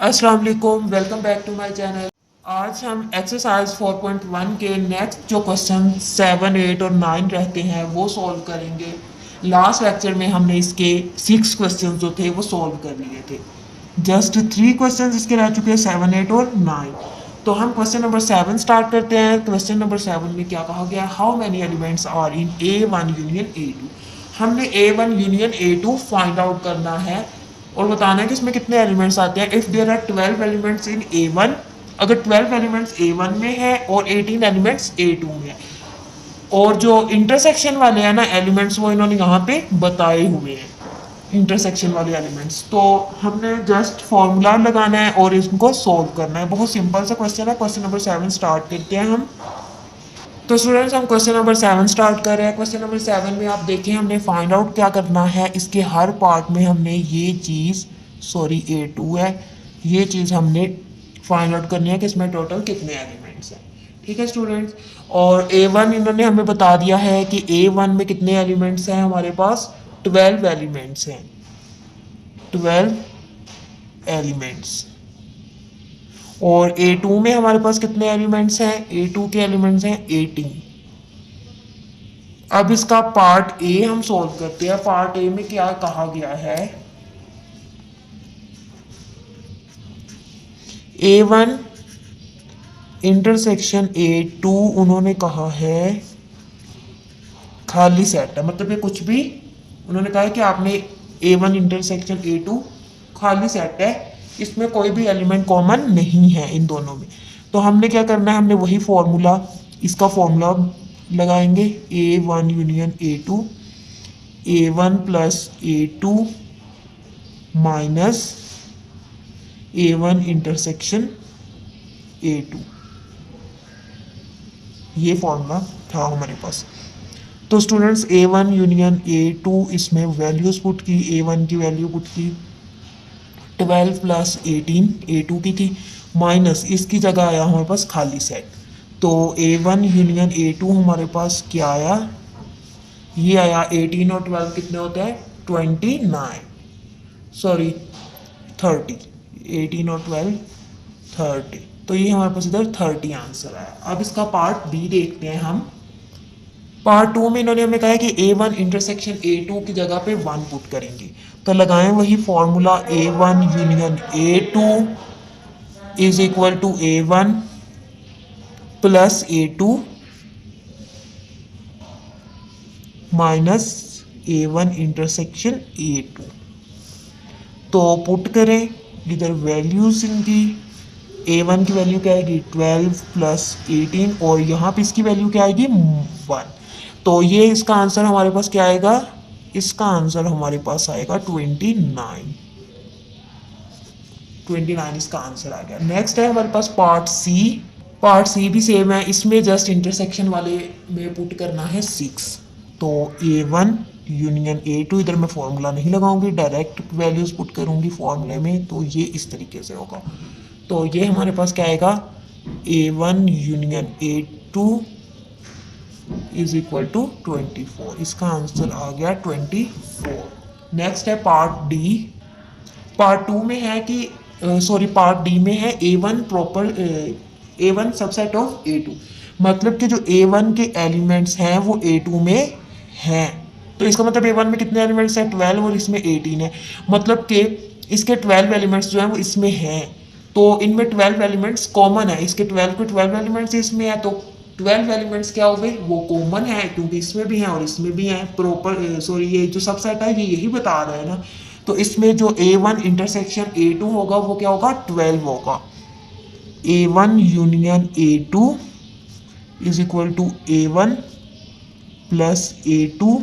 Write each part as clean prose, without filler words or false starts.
अस्सलाम वालेकुम, welcome back to my channel. आज हम एक्सरसाइज 4.1 के नेक्स्ट जो क्वेश्चन 7, 8 और 9 रहते हैं वो सॉल्व करेंगे। लास्ट लेक्चर में हमने इसके 6 क्वेश्चन जो थे वो सॉल्व कर लिए थे। जस्ट 3 क्वेश्चन इसके रह चुके हैं, 7, 8 और 9। तो हम क्वेश्चन नंबर 7 स्टार्ट करते हैं। क्वेश्चन नंबर 7 में क्या कहा गया, how many elements are in A1 union A2। हमने A1 union A2 find out करना है और बताना है कि इसमें कितने एलिमेंट्स आते हैं। If there are 12 elements in A1, अगर 12 एलिमेंट्स A1 में है और 18 एलिमेंट्स A2 में है, और जो इंटरसेक्शन वाले हैं ना एलिमेंट्स वो इन्होंने यहाँ पे बताए हुए हैं, इंटरसेक्शन वाले एलिमेंट्स। तो हमने जस्ट फॉर्मूला लगाना है और इसको सोल्व करना है। बहुत सिंपल सा क्वेश्चन है। क्वेश्चन नंबर 7 स्टार्ट करते हैं हम। तो स्टूडेंट्स हम क्वेश्चन नंबर 7 स्टार्ट कर रहे हैं। क्वेश्चन नंबर 7 में आप देखें हमने फाइंड आउट क्या करना है। इसके हर पार्ट में हमने ये चीज़, सॉरी A2 है, ये चीज़ हमने फाइंड आउट करनी है कि इसमें टोटल कितने एलिमेंट्स हैं। ठीक है स्टूडेंट्स। और A1 इन्होंने हमें बता दिया है कि A1 में कितने एलिमेंट्स हैं, हमारे पास 12 एलिमेंट्स हैं, 12 एलिमेंट्स। और A2 में हमारे पास कितने एलिमेंट्स हैं, A2 के एलिमेंट्स हैं 18। अब इसका पार्ट ए हम सॉल्व करते हैं। पार्ट ए में क्या कहा गया है, A1 इंटरसेक्शन A2 उन्होंने कहा है खाली सेट है, मतलब ये कुछ भी उन्होंने कहा है कि आपने A1 इंटरसेक्शन A2 खाली सेट है, इसमें कोई भी एलिमेंट कॉमन नहीं है इन दोनों में। तो हमने क्या करना है, हमने वही फॉर्मूला, इसका फॉर्मूला लगाएंगे। A1 union A2, A1 plus A2 minus A1 intersection A2, ये फॉर्मूला था हमारे पास। तो स्टूडेंट्स A1 यूनियन A2, इसमें वैल्यूज पुट की। A1 की वैल्यू पुट की 12 प्लस 18 A2 की थी, माइनस इसकी जगह आया हमारे पास खाली सेट। तो A1 यूनियन A2 हमारे पास क्या आया, ये आया 18 और 12 कितने होते हैं 29, सॉरी 30, 18 और 12 30। तो ये हमारे पास इधर 30 आंसर आया। अब इसका पार्ट बी देखते हैं हम। पार्ट 2 में इन्होंने हमें कहा है कि A1 इंटरसेक्शन A2 की जगह पे 1 पुट करेंगे। तो लगाएं वही formula, A1 union A2 is equal to A1 plus A2 minus A1 intersection A2। तो पुट करें इधर वैल्यूज इनकी। A1 की वैल्यू क्या आएगी 12 प्लस 18 और यहाँ पे इसकी वैल्यू क्या आएगी 1। तो ये इसका आंसर हमारे पास क्या आएगा, इसका आंसर हमारे पास आएगा 29, 29 इसका आंसर आ गया। नेक्स्ट है हमारे पास पार्ट सी। पार्ट सी भी सेम है, इसमें जस्ट इंटरसेक्शन वाले में पुट करना है 6। तो A1 यूनियन A2, इधर मैं फॉर्मूला नहीं लगाऊंगी, डायरेक्ट वैल्यूज पुट करूंगी फॉर्मूले में। तो ये इस तरीके से होगा। तो ये हमारे पास क्या आएगा, A1 union A2 is equal to 24, इसका आंसर आ गया 24। नेक्स्ट है पार्ट डी। पार्ट 2 में है कि सॉरी पार्ट डी में है A1 proper A1 subset of A2, मतलब कि जो A1 के एलिमेंट्स हैं वो A2 में हैं। तो इसका मतलब A1 में कितने एलिमेंट्स हैं 12 और इसमें 18 है, मतलब कि इसके 12 एलिमेंट्स जो हैं वो इसमें हैं। तो इनमें 12 एलिमेंट्स कॉमन है, इसके 12 के 12 एलिमेंट्स इसमें है। तो 12 एलिमेंट्स क्या हो गए, वो कॉमन है क्योंकि इसमें भी हैं और इसमें भी हैं। प्रॉपर सॉरी ये जो सबसेट है ये यही बता रहा है ना। तो इसमें जो A1 इंटरसेक्शन A2 होगा वो क्या होगा 12 होगा। A1 union A2 is equal to A1 plus A2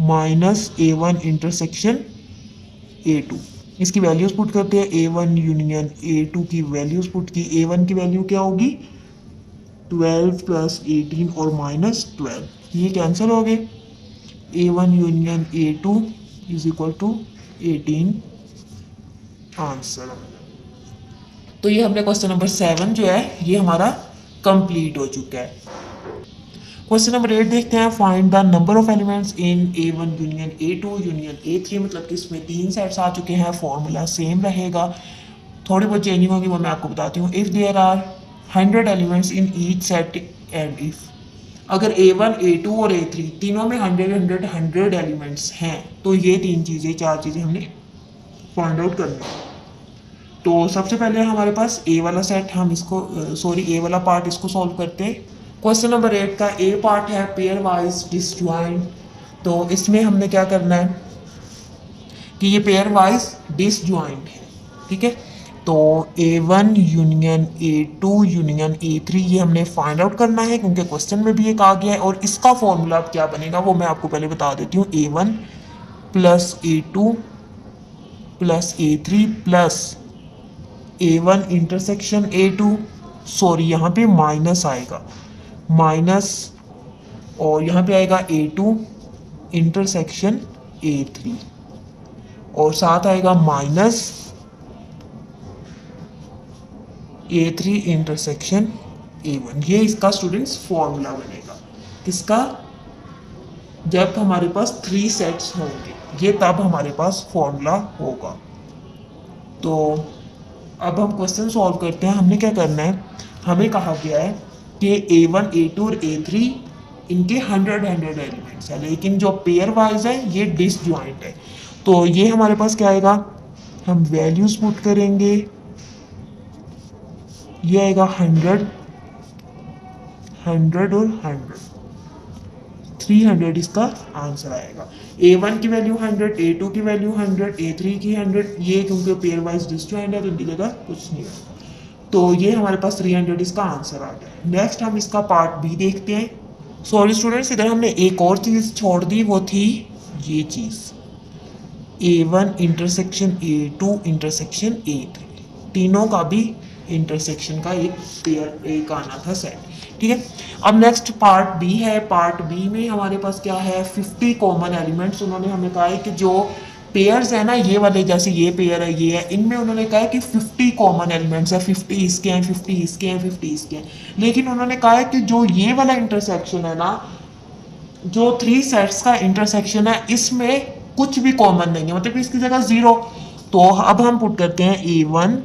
minus A1 intersection A2। इसकी वैल्यूज पुट करते हैं। A1 यूनियन A2 की वैल्यूज पुट की। A1 की वैल्यू क्या होगी 12 प्लस 18 और माइनस 12, ये कैंसिल हो गए। A1 union A2 is equal to 18 answer. तो ये हमने क्वेश्चन नंबर 7 जो है ये हमारा कंप्लीट हो चुका है। क्वेश्चन नंबर 8 देखते हैं। Find the number of elements in A1 union A2 union A3, मतलब कि इसमें 3 सेट्स आ चुके हैं। फॉर्मूला सेम रहेगा। थोड़ी बहुत चेंजिंग होगी वो मैं आपको बताती हूँ। If there are 100 elements in each set and if, अगर A1 A2 और A3 तीनों में 100 एलिमेंट्स हैं तो ये चार चीज़ें हमने फाइंड आउट करनी है। तो सबसे पहले हमारे पास ए वाला सेट, हम इसको ए वाला पार्ट इसको सॉल्व करते हैं। क्वेश्चन नंबर 8 का ए पार्ट है पेयर वाइज डिसजॉइंट। तो इसमें हमने क्या करना है कि ये पेयर वाइज डिसजॉइंट है, ठीक है। तो A1 union A2 union A3 ये हमने फाइंड आउट करना है क्योंकि क्वेश्चन में भी एक आ गया है, और इसका फॉर्मूला अब क्या बनेगा वो मैं आपको पहले बता देती हूँ। A1 plus A2 plus A3 plus A1 intersection A2, sorry यहाँ पे माइनस आएगा, माइनस, और यहाँ पे आएगा A2 इंटरसेक्शन A3, और साथ आएगा माइनस A3 इंटरसेक्शन A1। ये इसका स्टूडेंट्स फॉर्मूला बनेगा किसका, जब हमारे पास 3 सेट्स होंगे ये तब हमारे पास फॉर्मूला होगा। तो अब हम क्वेश्चन सॉल्व करते हैं। हमने क्या करना है, हमें कहा गया है कि A1 A2 और A3 इनके 100 एलिमेंट्स है, लेकिन जो पेयर वाइज है ये डिसजॉइंट है। तो ये हमारे पास क्या आएगा, हम वैल्यूज पुट करेंगे, ये आएगा 100 और 100, 300 इसका आंसर आएगा। A1 की वैल्यू 100, A2 की वैल्यू 100, A3 की 100, ये क्योंकि पेयर वाइज डिसजॉइंट है तो इनकी जगह कुछ नहीं होगा। तो ये हमारे पास 300 इसका आंसर आ गया। नेक्स्ट हम इसका पार्ट बी देखते हैं। सॉरी स्टूडेंट्स, इधर हमने एक और चीज़ छोड़ दी, वो थी ये चीज़ A1 intersection A2 intersection A3, तीनों का भी इंटरसेक्शन का एक पेयर एक आना था सेट, ठीक है। अब नेक्स्ट पार्ट बी है। पार्ट बी में हमारे पास क्या है, 50 कॉमन एलिमेंट्स। उन्होंने हमें कहा है कि जो पेयर्स है ना, ये वाले जैसे ये पेयर है ये है, इनमें उन्होंने कहा है कि 50 कॉमन एलिमेंट्स है, 50 इसके हैं, 50 इसके हैं, 50 इसके हैं। लेकिन उन्होंने कहा है कि जो ये वाला इंटरसेक्शन है ना, जो 3 सेट्स का इंटरसेक्शन है, इसमें कुछ भी कॉमन नहीं है, मतलब इसकी जगह 0। तो अब हम पुट करते हैं A1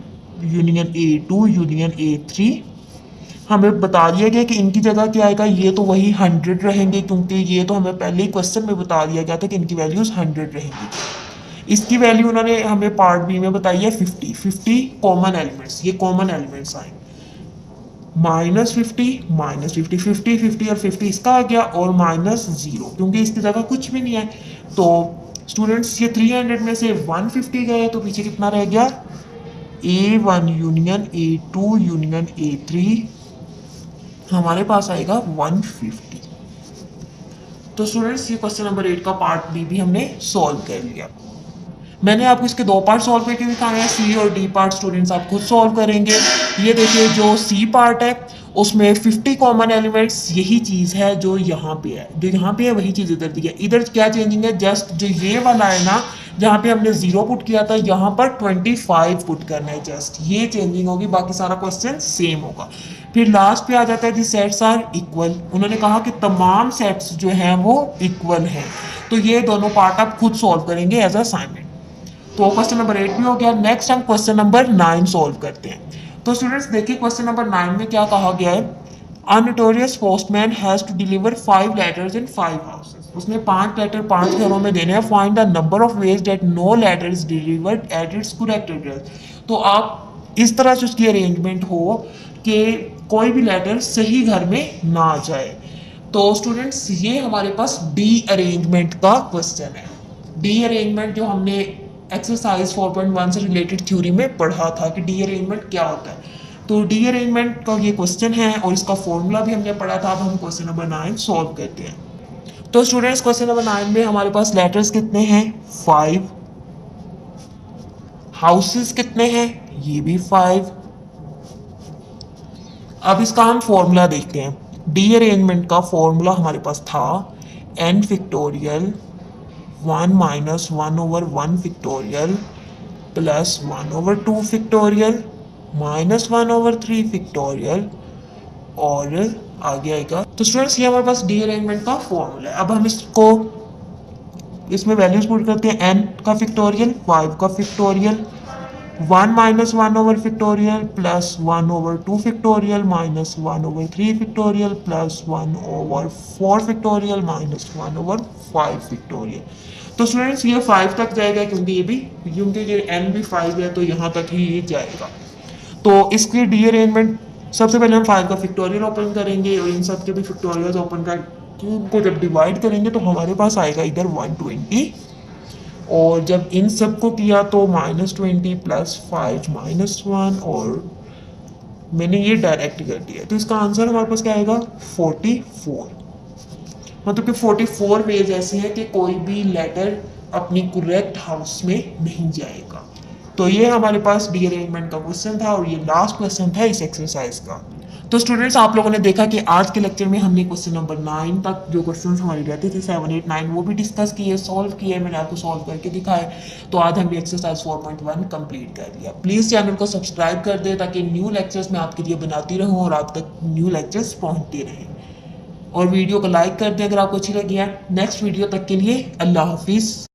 union A2 union A3। हमें बता दिया गया कि इनकी जगह क्या आएगा, ये तो वही 100 रहेंगे, क्योंकि ये तो हमें पहले ही क्वेश्चन में बता दिया गया था कि इनकी वैल्यूज 100 रहेंगी। इसकी वैल्यू उन्होंने हमें पार्ट बी में बताई है 50 कॉमन एलिमेंट्स, ये कॉमन एलिमेंट्स आए, -50 -50 50 50 और 50 इसका आ गया, और -0 क्योंकि इसकी जगह कुछ भी नहीं है। तो स्टूडेंट्स ये 300 में से 150 गए तो पीछे कितना रह गया, A1 union A2 union A3 हमारे पास आएगा 150। तो स्टूडेंट्स ये क्वेश्चन नंबर 8 का पार्ट बी भी हमने सॉल्व कर लिया। मैंने आपको इसके 2 पार्ट सॉल्व करके दिखाए हैं, सी और डी पार्ट स्टूडेंट्स आप खुद सॉल्व करेंगे। ये देखिए जो सी पार्ट है उसमें 50 कॉमन एलिमेंट्स, यही चीज़ है जो यहाँ पे है, जो यहाँ पे है वही चीज़ इधर दी है। इधर क्या चेंजिंग है, जस्ट जो ये वाला है ना जहाँ पे हमने 0 पुट किया था, यहाँ पर 25 पुट करना है, जस्ट ये चेंजिंग होगी, बाकी सारा क्वेश्चन सेम होगा। फिर लास्ट पे आ जाता है दी सेट्स आर इक्वल। उन्होंने कहा कि तमाम सेट्स जो हैं वो इक्वल हैं। तो ये दोनों पार्ट आप खुद सॉल्व करेंगे एज असाइनमेंट। तो क्वेश्चन नंबर 8 भी हो गया। नेक्स्ट हम क्वेश्चन नंबर 9 सॉल्व करते हैं। तो स्टूडेंट्स देखिए क्वेश्चन नंबर 9 में क्या कहा गया है, a notorious postman has to deliver 5 letters in 5 houses. उसने 5 लेटर 5 घरों में देने हैं। Find the number of ways that no letter is delivered at its correct address. तो आप इस तरह से उसकी अरेंजमेंट हो कि कोई भी लेटर सही घर में ना जाए। तो स्टूडेंट्स ये हमारे पास डी अरेंजमेंट का क्वेश्चन है। डी अरेंजमेंट जो हमने एक्सरसाइज 4.1 से रिलेटेड थ्योरी में पढ़ा था कि डी अरेंजमेंट क्या होता है। तो डी अरेंजमेंट का ये क्वेश्चन है और इसका फॉर्मूला भी हमने पढ़ा था। अब हम क्वेश्चन नंबर 9 सॉल्व करते हैं। तो स्टूडेंट्स क्वेश्चन नंबर 9 में हमारे पास लेटर्स कितने हैं, 5, हाउसेस कितने हैं, ये भी 5। अब इसका हम फॉर्मूला देखते हैं। डी अरेंजमेंट का फॉर्मूला हमारे पास था n factorial 1 minus 1/1 factorial plus 1/2 factorial minus 1/3 factorial, और आगे आएगा। तो स्टूडेंट्स ये हमारे पास डी अरेंजमेंट का फॉर्मूला है। अब हम इसको इसमें वैल्यूज पुट करते हैं, n का फैक्टोरियल, 5 का factorial 1 minus 1 over factorial plus 1 over 2 factorial minus 1 over 3 factorial plus 1 over 4 factorial minus 1 over 5 factorial. तो स्टूडेंट्स ये 5 तक जाएगा क्योंकि ये n भी 5 है तो यहाँ तक ही ये जाएगा। तो इसकी डी अरेंजमेंट सबसे पहले हम 5 का फैक्टोरियल ओपन करेंगे और इन सब के भी फैक्टोरियल ओपन करके इनको जब डिवाइड करेंगे तो हमारे पास आएगा इधर 120 और जब इन सब को किया तो -20 प्लस 5 -1 और मैंने ये डायरेक्ट कर दिया तो इसका आंसर हमारे पास क्या आएगा 44। मतलब कि 44 वेज ऐसे हैं कि कोई भी लेटर अपनी करेक्ट हाउस में नहीं जाएगा। तो ये हमारे पास डी अरेंजमेंट का क्वेश्चन था और ये लास्ट क्वेश्चन था इस एक्सरसाइज का। तो स्टूडेंट्स आप लोगों ने देखा कि आज के लेक्चर में हमने क्वेश्चन नंबर 9 तक जो क्वेश्चन हमारे रहते थे 7, 8, 9 वो भी डिस्कस किए, सॉल्व किए, मैंने आपको सॉल्व करके दिखाए। तो आज हमने एक्सरसाइज 4.1 कंप्लीट कर लिया। प्लीज़ चैनल को सब्सक्राइब कर दे ताकि न्यू लेक्चर्स मैं आपके लिए बनाती रहूँ और आप तक न्यू लेक्चर्स पहुँचते रहें। और वीडियो को लाइक कर दें अगर आपको अच्छी लगी है। नेक्स्ट वीडियो तक के लिए अल्लाह हाफिज़।